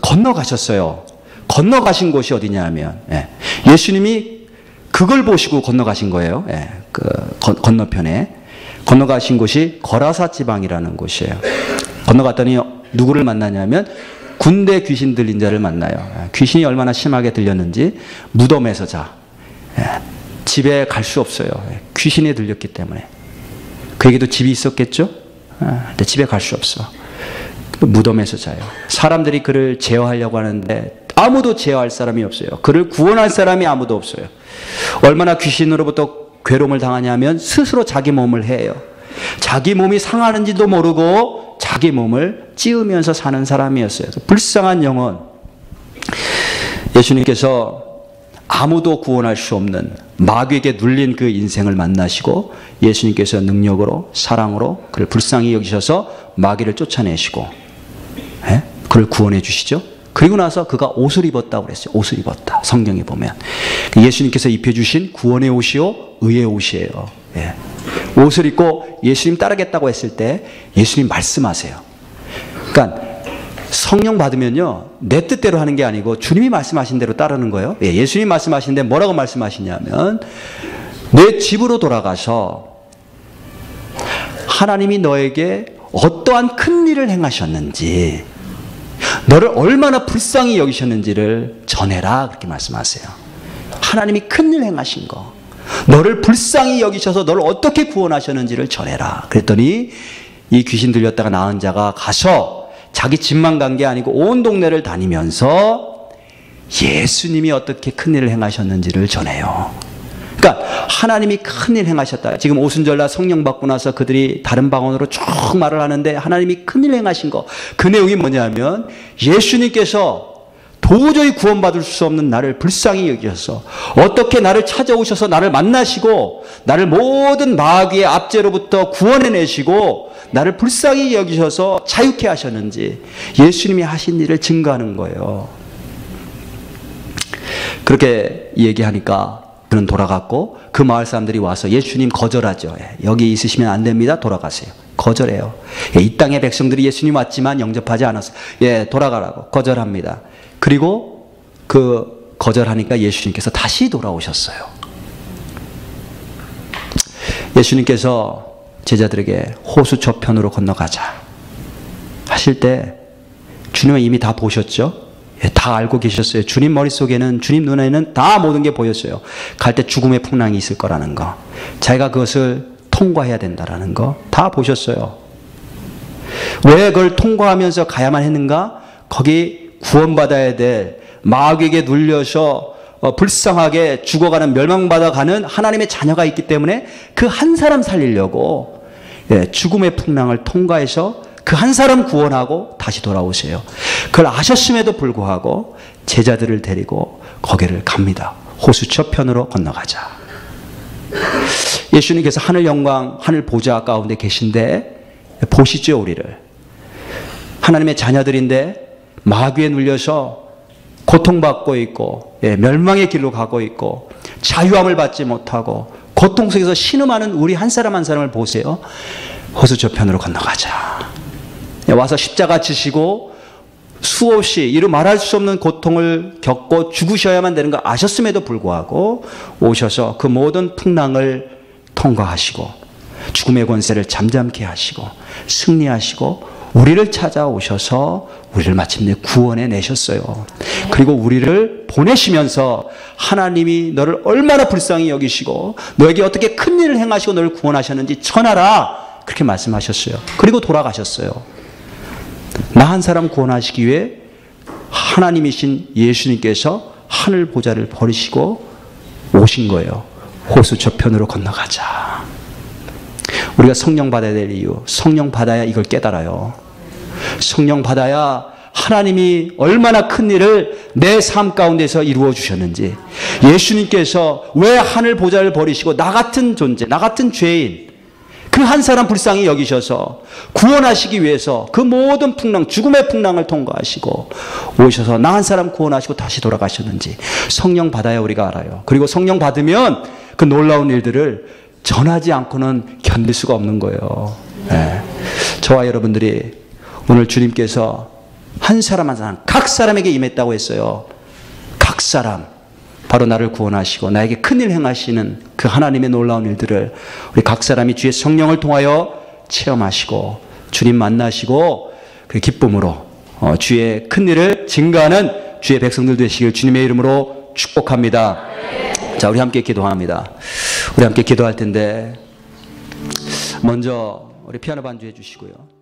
Speaker 1: 건너가셨어요. 건너가신 곳이 어디냐면 예수님이 그걸 보시고 건너가신 거예요. 그 건너편에 건너가신 곳이 거라사 지방이라는 곳이에요. 건너갔더니 누구를 만나냐면 군대 귀신 들린 자를 만나요. 귀신이 얼마나 심하게 들렸는지 무덤에서 자. 집에 갈 수 없어요. 귀신이 들렸기 때문에. 그에게도 집이 있었겠죠? 근데 집에 갈 수 없어. 무덤에서 자요. 사람들이 그를 제어하려고 하는데 아무도 제어할 사람이 없어요. 그를 구원할 사람이 아무도 없어요. 얼마나 귀신으로부터 괴로움을 당하냐면 스스로 자기 몸을 해요. 자기 몸이 상하는지도 모르고 자기 몸을 찌우면서 사는 사람이었어요. 불쌍한 영혼. 예수님께서 아무도 구원할 수 없는 마귀에게 눌린 그 인생을 만나시고 예수님께서 능력으로 사랑으로 그를 불쌍히 여기셔서 마귀를 쫓아내시고 그를 구원해 주시죠. 그리고 나서 그가 옷을 입었다고 그랬어요. 옷을 입었다. 성경에 보면 예수님께서 입혀주신 구원의 옷이요 의의 옷이에요. 옷을 입고 예수님 따르겠다고 했을 때 예수님 말씀하세요. 그러니까 성령 받으면요 내 뜻대로 하는 게 아니고 주님이 말씀하신 대로 따르는 거예요. 예수님 말씀하시는데 뭐라고 말씀하시냐면 내 집으로 돌아가서 하나님이 너에게 어떠한 큰 일을 행하셨는지 너를 얼마나 불쌍히 여기셨는지를 전해라 그렇게 말씀하세요. 하나님이 큰 일 행하신 거 너를 불쌍히 여기셔서 너를 어떻게 구원하셨는지를 전해라. 그랬더니 이 귀신 들렸다가 나은 자가 가서 자기 집만 간 게 아니고 온 동네를 다니면서 예수님이 어떻게 큰 일을 행하셨는지를 전해요. 그러니까 그러니까 하나님이 큰일 행하셨다. 지금 오순절날 성령 받고 나서 그들이 다른 방언으로 쭉 말을 하는데 하나님이 큰일 행하신 거. 그 내용이 뭐냐면 예수님께서 도저히 구원받을 수 없는 나를 불쌍히 여기셔서 어떻게 나를 찾아오셔서 나를 만나시고 나를 모든 마귀의 압제로부터 구원해내시고 나를 불쌍히 여기셔서 자유케 하셨는지 예수님이 하신 일을 증거하는 거예요. 그렇게 얘기하니까 그는 돌아갔고 그 마을 사람들이 와서 예수님 거절하죠. 여기 있으시면 안 됩니다. 돌아가세요. 거절해요. 이 땅의 백성들이 예수님 왔지만 영접하지 않았어요. 돌아가라고 거절합니다. 그리고 그 거절하니까 예수님께서 다시 돌아오셨어요. 예수님께서 제자들에게 호수 저편으로 건너가자 하실 때 주님은 이미 다 보셨죠? 다 알고 계셨어요. 주님 머릿속에는, 주님 눈에는 다 모든 게 보였어요. 갈 때 죽음의 풍랑이 있을 거라는 거, 자기가 그것을 통과해야 된다라는 거 다 보셨어요. 왜 그걸 통과하면서 가야만 했는가? 거기 구원받아야 될, 마귀에게 눌려서 불쌍하게 죽어가는, 멸망받아가는 하나님의 자녀가 있기 때문에 그 한 사람 살리려고 죽음의 풍랑을 통과해서 그 한 사람 구원하고 다시 돌아오세요. 그걸 아셨음에도 불구하고 제자들을 데리고 거기를 갑니다. 호수 저편으로 건너가자. 예수님께서 하늘 영광, 하늘 보좌 가운데 계신데 보시죠, 우리를. 하나님의 자녀들인데 마귀에 눌려서 고통받고 있고 멸망의 길로 가고 있고 자유함을 받지 못하고 고통 속에서 신음하는 우리 한 사람 한 사람을 보세요. 호수 저편으로 건너가자. 와서 십자가 지시고 수없이 이루 말할 수 없는 고통을 겪고 죽으셔야만 되는 거 아셨음에도 불구하고 오셔서 그 모든 풍랑을 통과하시고 죽음의 권세를 잠잠케 하시고 승리하시고 우리를 찾아오셔서 우리를 마침내 구원해 내셨어요. 그리고 우리를 보내시면서 하나님이 너를 얼마나 불쌍히 여기시고 너에게 어떻게 큰 일을 행하시고 너를 구원하셨는지 전하라, 그렇게 말씀하셨어요. 그리고 돌아가셨어요. 나 한 사람 구원하시기 위해 하나님이신 예수님께서 하늘 보좌를 버리시고 오신 거예요. 호수 저편으로 건너가자. 우리가 성령 받아야 될 이유, 성령 받아야 이걸 깨달아요. 성령 받아야 하나님이 얼마나 큰 일을 내 삶 가운데서 이루어 주셨는지, 예수님께서 왜 하늘 보좌를 버리시고 나 같은 존재, 나 같은 죄인 그 한 사람 불쌍히 여기셔서 구원하시기 위해서 그 모든 풍랑, 죽음의 풍랑을 통과하시고 오셔서 나 한 사람 구원하시고 다시 돌아가셨는지 성령 받아야 우리가 알아요. 그리고 성령 받으면 그 놀라운 일들을 전하지 않고는 견딜 수가 없는 거예요. 저와 여러분들이 오늘 주님께서 한 사람 한 사람, 각 사람에게 임했다고 했어요. 각 사람. 바로 나를 구원하시고 나에게 큰일 행하시는 그 하나님의 놀라운 일들을 우리 각 사람이 주의 성령을 통하여 체험하시고 주님 만나시고 그 기쁨으로 주의 큰일을 증거하는 주의 백성들 되시길 주님의 이름으로 축복합니다. 자, 우리 함께 기도합니다. 우리 함께 기도할 텐데 먼저 우리 피아노 반주해 주시고요.